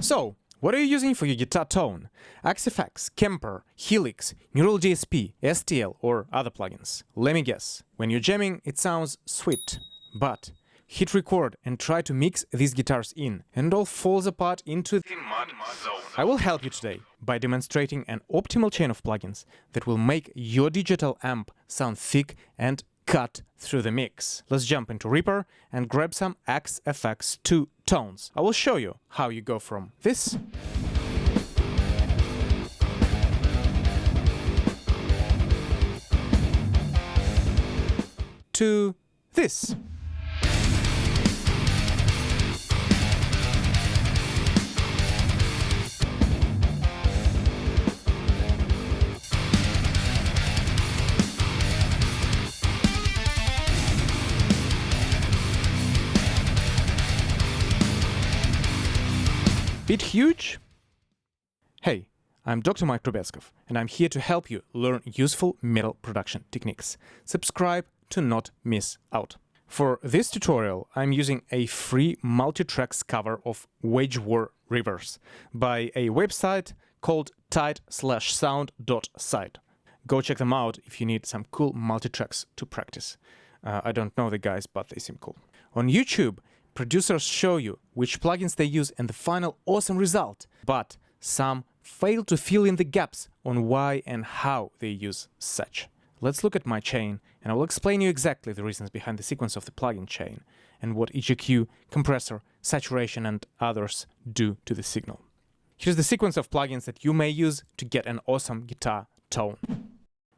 So, what are you using for your guitar tone? XFX, Kemper, Helix, Neural DSP, STL or other plugins? Let me guess. When you're jamming, it sounds sweet. But hit record and try to mix these guitars in, and it all falls apart into the mud zone. I will help you today by demonstrating an optimal chain of plugins that will make your digital amp sound thick and cut through the mix. Let's jump into Reaper and grab some XFX2 tones. I will show you how you go from this to this. Bit huge? Hey, I'm Dr. Mike Trubetskov, and I'm here to help you learn useful metal production techniques. Subscribe to not miss out. For this tutorial, I'm using a free multi-tracks cover of Wage War Rivers by a website called tight/sound.site. Go check them out if you need some cool multi-tracks to practice. I don't know the guys, but they seem cool. On YouTube, producers show you which plugins they use and the final awesome result, but some fail to fill in the gaps on why and how they use such. Let's look at my chain, and I will explain you exactly the reasons behind the sequence of the plugin chain and what each EQ, compressor, saturation and others do to the signal. Here's the sequence of plugins that you may use to get an awesome guitar tone.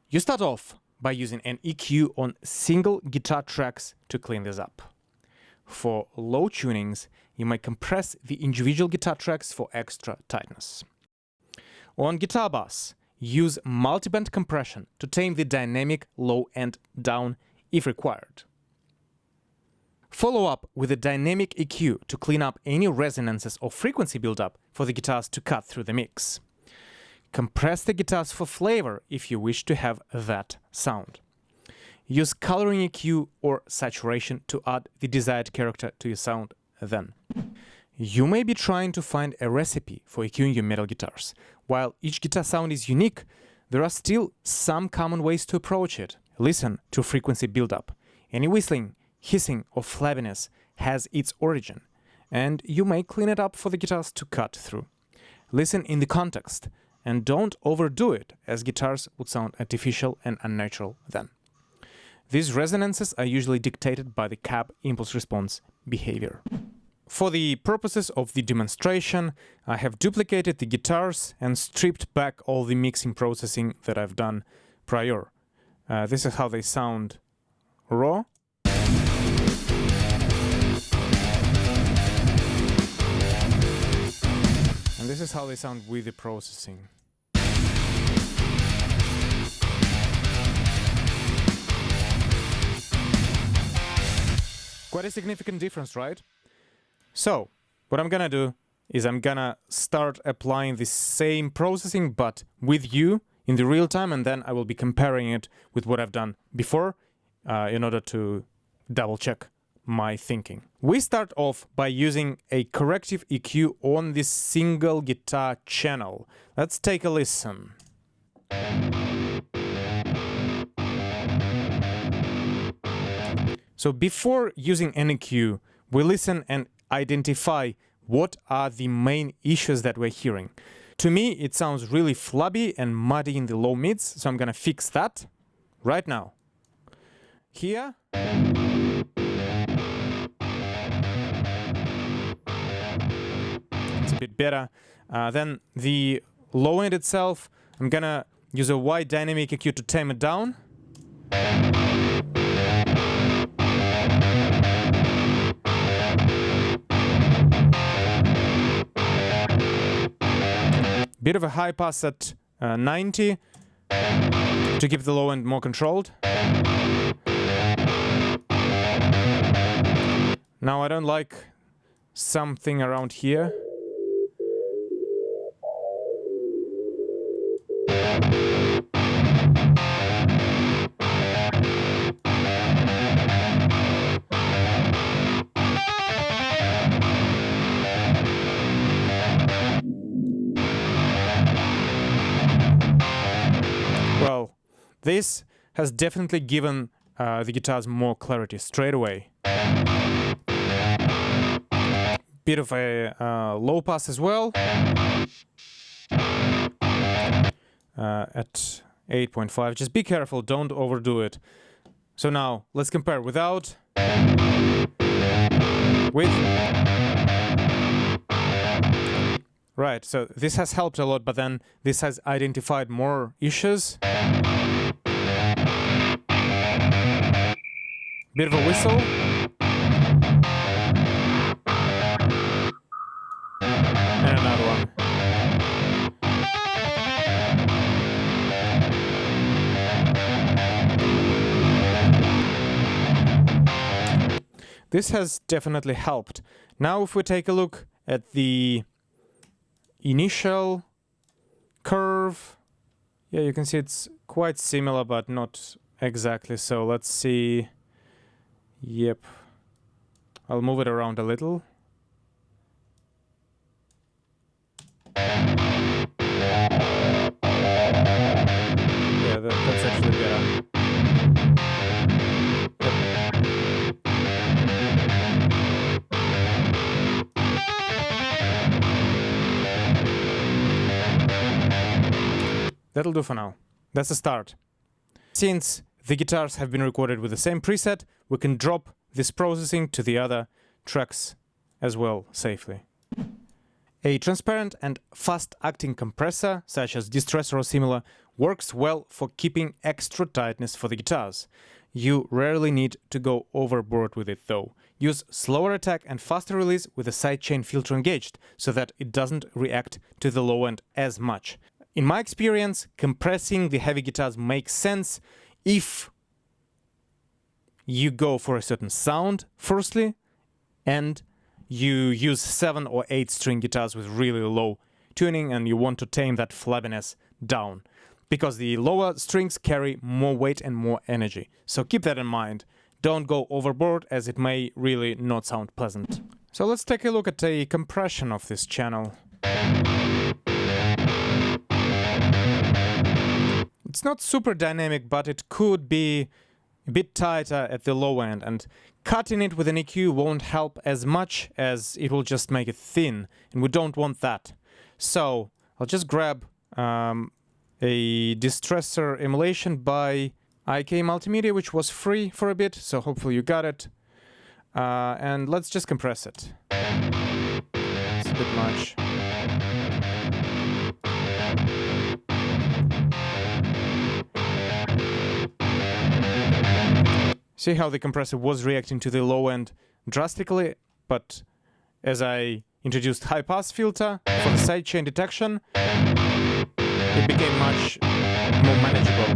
You start off by using an EQ on single guitar tracks to clean this up. For low tunings, you may compress the individual guitar tracks for extra tightness. On guitar bass, use multiband compression to tame the dynamic low and down if required. Follow up with a dynamic EQ to clean up any resonances or frequency buildup for the guitars to cut through the mix. Compress the guitars for flavor if you wish to have that sound. Use coloring EQ or saturation to add the desired character to your sound then. You may be trying to find a recipe for EQing your metal guitars. While each guitar sound is unique, there are still some common ways to approach it. Listen to frequency buildup. Any whistling, hissing or flabbiness has its origin, and you may clean it up for the guitars to cut through. Listen in the context, and don't overdo it, as guitars would sound artificial and unnatural then. These resonances are usually dictated by the cab impulse response behavior. For the purposes of the demonstration, I have duplicated the guitars and stripped back all the mixing processing that I've done prior. This is how they sound raw. And this is how they sound with the processing. Quite a significant difference, right? So, what I'm gonna do is I'm gonna start applying the same processing but with you in the real time, and then I will be comparing it with what I've done before in order to double check my thinking. We start off by using a corrective EQ on this single guitar channel. Let's take a listen. So before using an EQ, we listen and identify what are the main issues that we're hearing. To me, it sounds really flubby and muddy in the low mids, so I'm gonna fix that right now. Here. It's a bit better. Then the low end itself, I'm gonna use a wide dynamic EQ to tame it down. Bit of a high pass at 90 to keep the low end more controlled. Now I don't like something around here. This has definitely given the guitars more clarity straight away. Bit of a low pass as well. At 8.5. Just be careful, don't overdo it. So now, let's compare without, with. Right, so this has helped a lot, but then this has identified more issues. Bit of a whistle. And another one. This has definitely helped. Now if we take a look at the initial curve, yeah, you can see it's quite similar, but not exactly. So let's see. Yep. I'll move it around a little. Yeah, that's actually better. That'll do for now. That's a start. Since the guitars have been recorded with the same preset, we can drop this processing to the other tracks as well safely. A transparent and fast-acting compressor, such as Distressor or similar, works well for keeping extra tightness for the guitars. You rarely need to go overboard with it though. Use slower attack and faster release with the sidechain filter engaged, so that it doesn't react to the low end as much. In my experience, compressing the heavy guitars makes sense if you go for a certain sound, firstly, and you use 7 or 8 string guitars with really low tuning and you want to tame that flabbiness down. Because the lower strings carry more weight and more energy. So keep that in mind. Don't go overboard, as it may really not sound pleasant. So let's take a look at a compression of this channel. It's not super dynamic, but it could be a bit tighter at the low end, and cutting it with an EQ won't help as much as it will just make it thin, and we don't want that. So I'll just grab a Distressor emulation by IK Multimedia, which was free for a bit, so hopefully you got it. And let's just compress it. It's a bit much. See how the compressor was reacting to the low end drastically, but as I introduced high pass filter for the sidechain detection, it became much more manageable.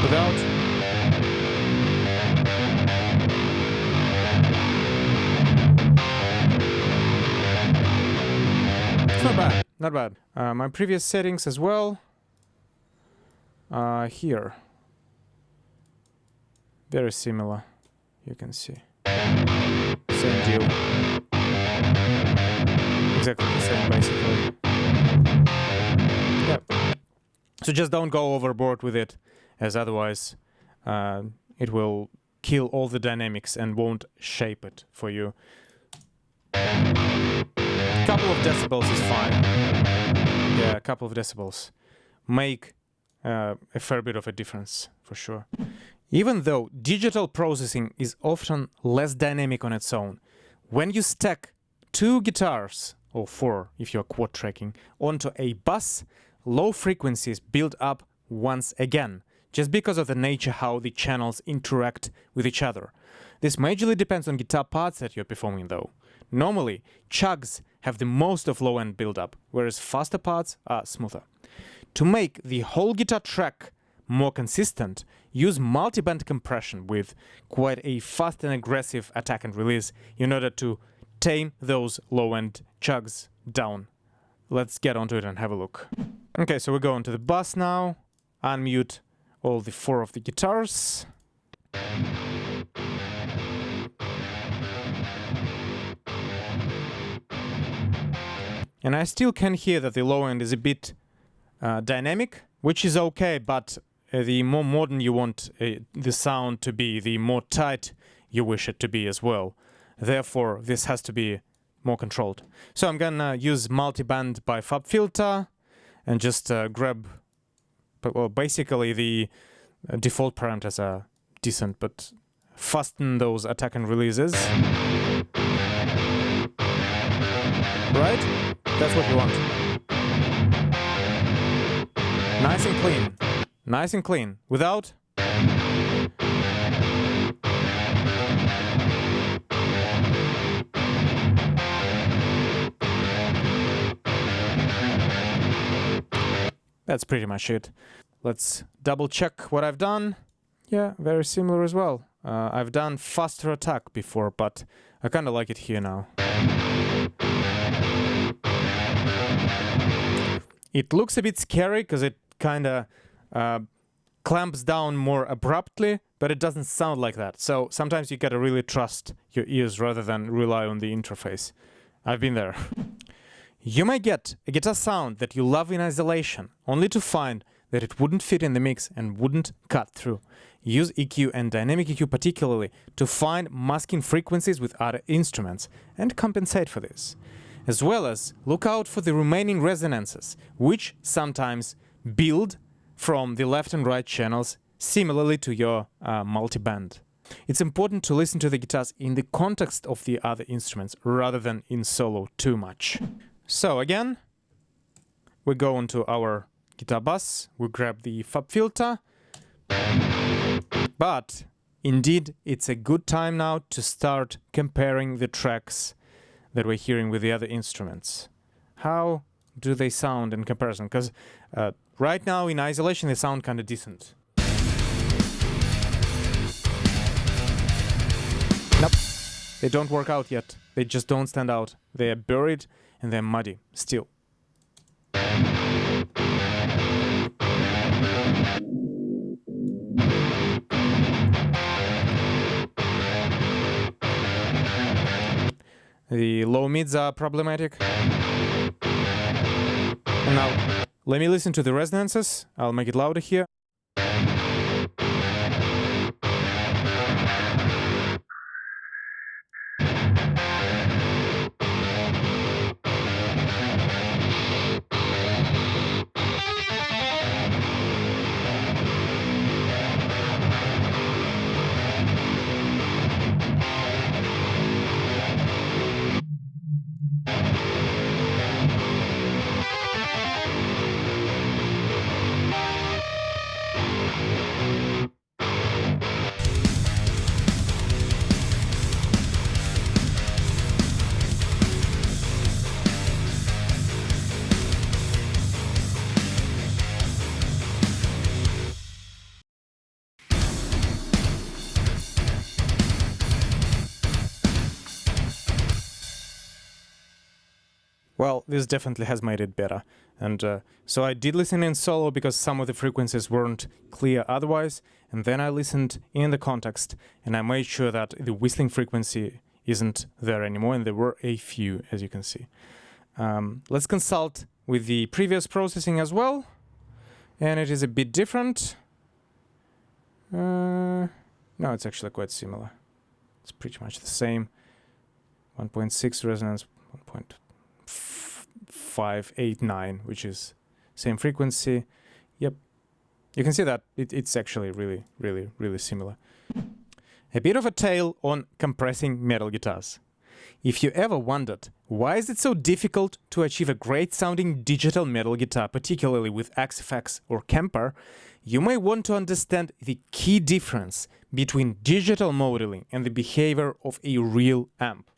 Without. Not bad, not bad. My previous settings as well. Here. Very similar, you can see. Same deal. Exactly the same, basically. Yep. So just don't go overboard with it, as otherwise it will kill all the dynamics and won't shape it for you. A couple of decibels is fine. Yeah, a couple of decibels make a fair bit of a difference, for sure. Even though digital processing is often less dynamic on its own, when you stack 2 guitars, or 4 if you're quad tracking, onto a bus, low frequencies build up once again, just because of the nature how the channels interact with each other. This majorly depends on guitar parts that you're performing though. Normally, chugs have the most of low-end build-up, whereas faster parts are smoother. To make the whole guitar track more consistent, use multiband compression with quite a fast and aggressive attack and release in order to tame those low-end chugs down. Let's get onto it and have a look. Okay, so we go onto the bus now, unmute all the 4 of the guitars. And I still can hear that the low end is a bit dynamic, which is okay, but the more modern you want the sound to be, the more tight you wish it to be as well. Therefore, this has to be more controlled. So I'm gonna use Multiband by FabFilter and just grab, well, basically the default parameters are decent, but fasten those attack and releases. Right? That's what you want. Nice and clean. Nice and clean. Without... That's pretty much it. Let's double check what I've done. Yeah, very similar as well. I've done faster attack before, but I kind of like it here now. It looks a bit scary because it kind of clamps down more abruptly, but it doesn't sound like that. So sometimes you gotta really trust your ears rather than rely on the interface. I've been there. You may get a guitar sound that you love in isolation, only to find that it wouldn't fit in the mix and wouldn't cut through. Use EQ and dynamic EQ particularly to find masking frequencies with other instruments and compensate for this. As well as look out for the remaining resonances, which sometimes build from the left and right channels similarly to your multiband. It's important to listen to the guitars in the context of the other instruments rather than in solo too much. So again, we go into our guitar bus, we grab the FabFilter, but indeed it's a good time now to start comparing the tracks that we're hearing with the other instruments. How do they sound in comparison? Because right now in isolation they sound kind of decent. Nope, they don't work out yet. They just don't stand out. They are buried and they're muddy still. The low mids are problematic. And now, let me listen to the resonances. I'll make it louder here. Well, this definitely has made it better. And so I did listen in solo because some of the frequencies weren't clear otherwise. And then I listened in the context and I made sure that the whistling frequency isn't there anymore. And there were a few, as you can see. Let's consult with the previous processing as well. And it is a bit different. No, it's actually quite similar. It's pretty much the same. 1.6 resonance, 1.589, which is same frequency. Yep. You can see that it's actually really similar. A bit of a tale on compressing metal guitars. If you ever wondered why is it so difficult to achieve a great sounding digital metal guitar, particularly with XFX or Kemper, you may want to understand the key difference between digital modeling and the behavior of a real amp.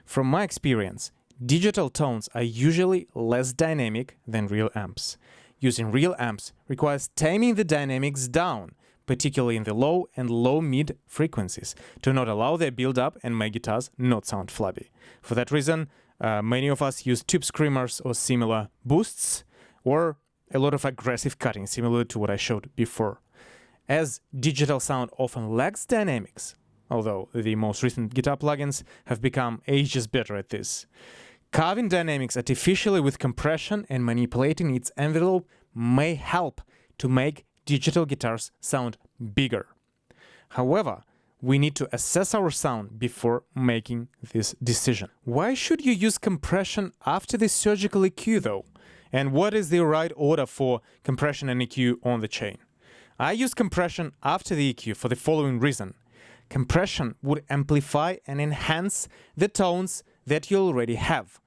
From my experience, digital tones are usually less dynamic than real amps. Using real amps requires taming the dynamics down, particularly in the low and low-mid frequencies, to not allow their build-up and make guitars not sound flabby. For that reason, many of us use tube screamers or similar boosts, or a lot of aggressive cutting, similar to what I showed before. As digital sound often lacks dynamics, although the most recent guitar plugins have become ages better at this, Carving dynamics artificially with compression and manipulating its envelope may help to make digital guitars sound bigger. However, we need to assess our sound before making this decision. Why should you use compression after the surgical EQ though? And what is the right order for compression and EQ on the chain? I use compression after the EQ for the following reason. Compression would amplify and enhance the tones that you already have.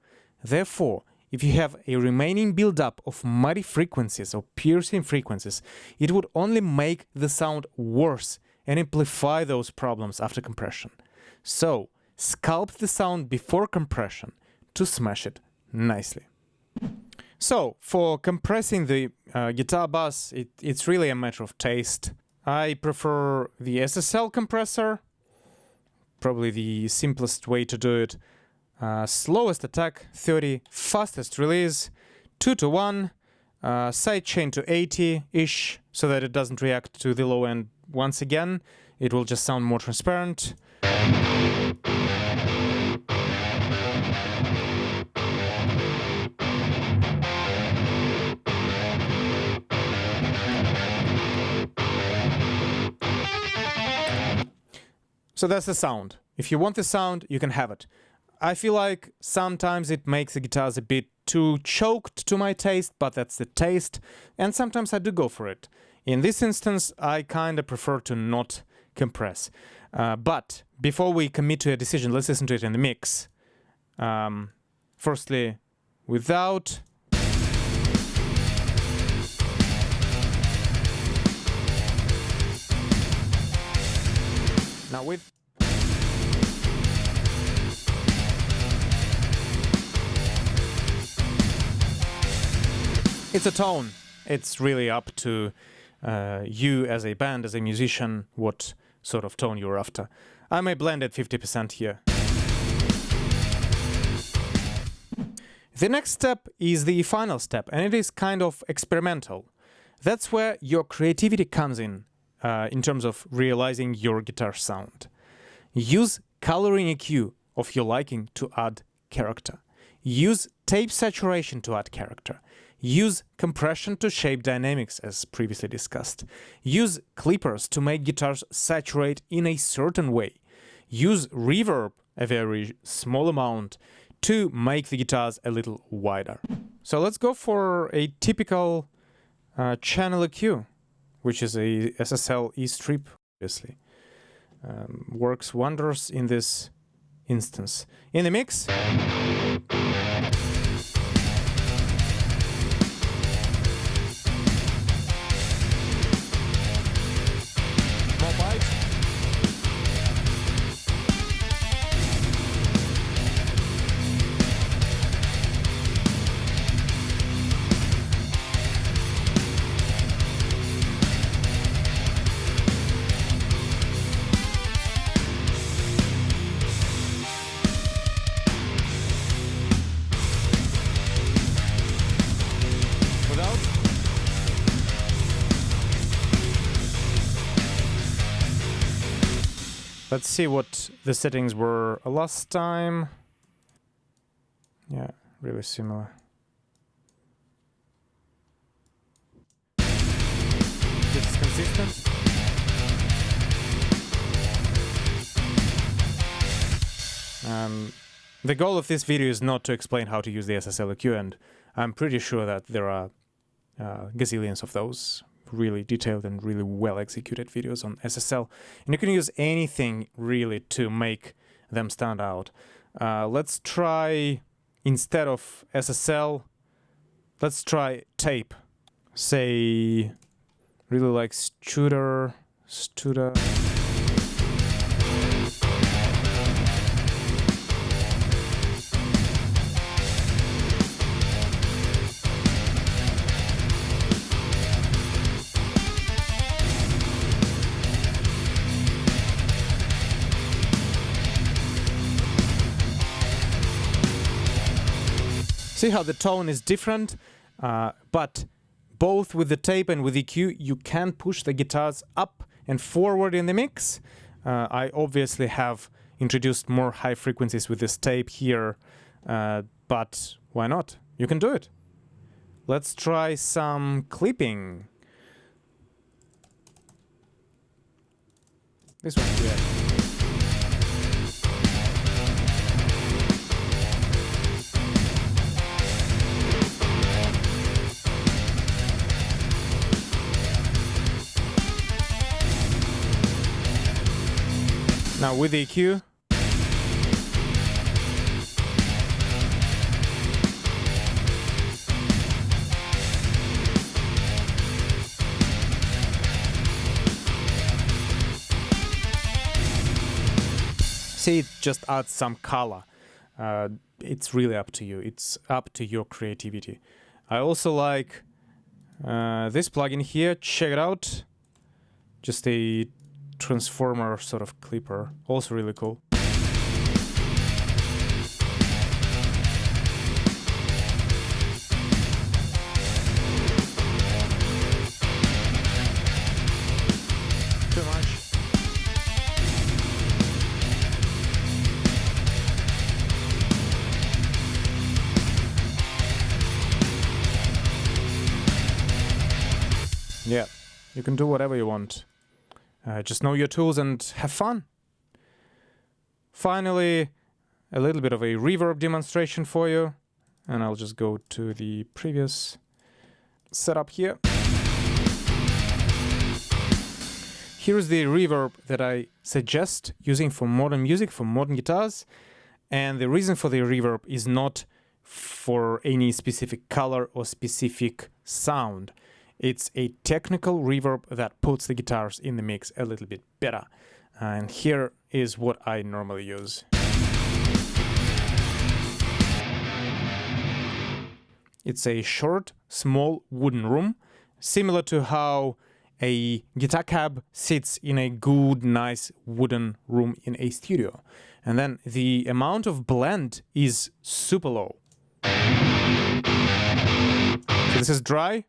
Therefore, if you have a remaining buildup of muddy frequencies or piercing frequencies, it would only make the sound worse and amplify those problems after compression. So, sculpt the sound before compression to smash it nicely. So, for compressing the guitar bass, it's really a matter of taste. I prefer the SSL compressor, probably the simplest way to do it. Slowest attack 30, fastest release 2:1, sidechain to 80-ish, so that it doesn't react to the low end once again. It will just sound more transparent. So that's the sound. If you want the sound, you can have it. I feel like sometimes it makes the guitars a bit too choked to my taste, but that's the taste, and sometimes I do go for it. In this instance, I kind of prefer to not compress. But before we commit to a decision, let's listen to it in the mix. Firstly, without. Now with. It's a tone. It's really up to you as a band, as a musician, what sort of tone you're after. I may blend at 50% here. The next step is the final step, and it is kind of experimental. That's where your creativity comes in terms of realizing your guitar sound. Use coloring EQ of your liking to add character. Use tape saturation to add character. Use compression to shape dynamics, as previously discussed. Use clippers to make guitars saturate in a certain way. Use reverb, a very small amount, to make the guitars a little wider. So let's go for a typical channel EQ, which is a SSL E-strip, obviously. Works wonders in this instance. In the mix. Let's see what the settings were last time. Yeah, really similar. This is consistent. The goal of this video is not to explain how to use the SSL EQ, and I'm pretty sure that there are gazillions of those really detailed and really well executed videos on SSL, and you can use anything really to make them stand out. Let's try, instead of SSL, let's try tape. Say, really like Studer. See how the tone is different, but both with the tape and with EQ, you can push the guitars up and forward in the mix. I obviously have introduced more high frequencies with this tape here, but why not? You can do it. Let's try some clipping. This one's weird. Now with the EQ, see, it just adds some color. It's really up to you. It's up to your creativity. I also like this plugin here. Check it out. Just a transformer sort of clipper. Also really cool. Too much. Yeah, you can do whatever you want. Just know your tools and have fun. Finally, a little bit of a reverb demonstration for you. And I'll just go to the previous setup here. Here's the reverb that I suggest using for modern music, for modern guitars. And the reason for the reverb is not for any specific color or specific sound. It's a technical reverb that puts the guitars in the mix a little bit better. And here is what I normally use. It's a short, small wooden room, similar to how a guitar cab sits in a good, nice wooden room in a studio. And then the amount of blend is super low. So this is dry.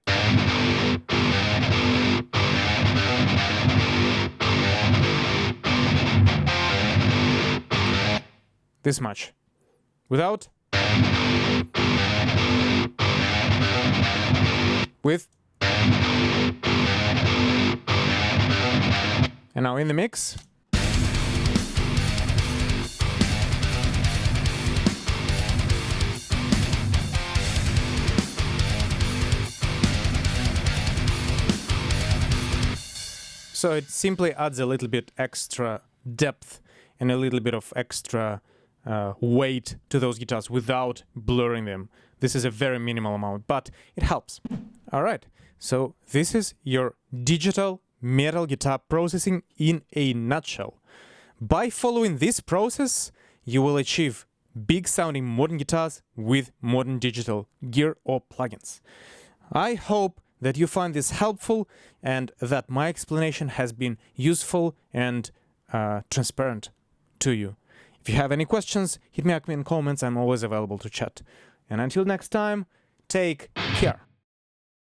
This much. Without. With. And now in the mix. So it simply adds a little bit extra depth and a little bit of extra weight to those guitars without blurring them. This is a very minimal amount, but it helps. All right, so this is your digital metal guitar processing in a nutshell. By following this process, you will achieve big sounding modern guitars with modern digital gear or plugins. I hope that you find this helpful and that my explanation has been useful and transparent to you. If you have any questions, hit me up in comments. I'm always available to chat. And until next time, take care.